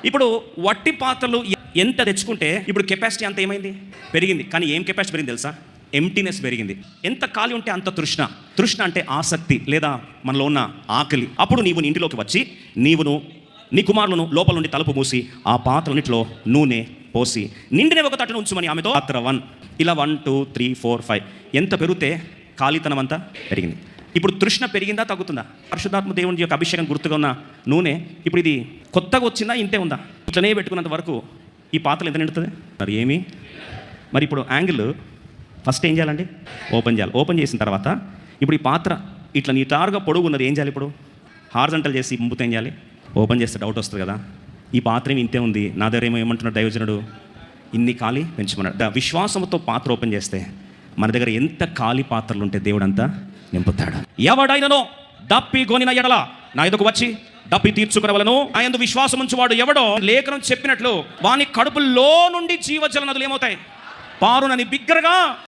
ఇప్పుడు వట్టి పాత్రలు ఎంత తెచ్చుకుంటే ఇప్పుడు కెపాసిటీ అంత ఏమైంది, పెరిగింది. కానీ ఏం కెపాసిటీ పెరిగింది తెలుసా? ఎంప్టీనెస్ పెరిగింది. ఎంత ఖాళీ ఉంటే అంత తృష్ణ అంటే ఆసక్తి లేదా మనలో ఉన్న ఆకలి. అప్పుడు నీవు నీ ఇంటిలోకి వచ్చి నీ కుమారులను లోపల నుండి తలుపు మూసి ఆ పాత్రలన్నింటిలో నూనె పోసి నిండిన ఒక తట్టును ఉంచుమని ఆమెతో పాత్ర 1 ఇలా 1 2 3 4 5 ఎంత పెరిగితే ఖాళీతనం అంతా పెరిగింది. ఇప్పుడు తృష్ణ పెరిగిందా తగ్గుతుందా? పరిశుద్ధాత్మ దేవుని యొక్క అభిషేకం గుర్తుగా ఉన్న నూనె ఇప్పుడు ఇది కొత్తగా వచ్చిందా ఇంతే ఉందా? ఇట్లనే పెట్టుకున్నంత వరకు ఈ పాత్రలు ఎంత నిండుతుంది మరి ఇప్పుడు యాంగిల్ ఫస్ట్ ఏం చేయాలండి? ఓపెన్ చేయాలి. ఓపెన్ చేసిన తర్వాత ఇప్పుడు ఈ పాత్ర ఇట్లా నీటారుగా పొడుగు ఉన్నది ఏం చేయాలి? ఇప్పుడు హార్జంటల్ చేసి ముంపుతో ఏం చేయాలి? ఓపెన్ చేస్తే డౌట్ వస్తుంది కదా, ఈ పాత్ర ఇంతే ఉంది, నా దగ్గర ఏమంటున్నాడు దైవజనుడు? ఇన్ని ఖాళీ పెంచుకున్నాడు. విశ్వాసంతో పాత్ర ఓపెన్ చేస్తే మన దగ్గర ఎంత ఖాళీ పాత్రలు ఉంటే దేవుడు అంతా నింపుతాడు. ఎవడైనను దప్పి గొనిన ఎడల నా ఎదుకు వచ్చి దప్పి తీర్చుకునవలను. ఆయన విశ్వాసం ఉంచువాడు ఎవడో లేఖనం చెప్పినట్లు వాని కడుపులో నుండి జీవజల నదులు ఏమవుతాయి? పారునని బిగ్గరగా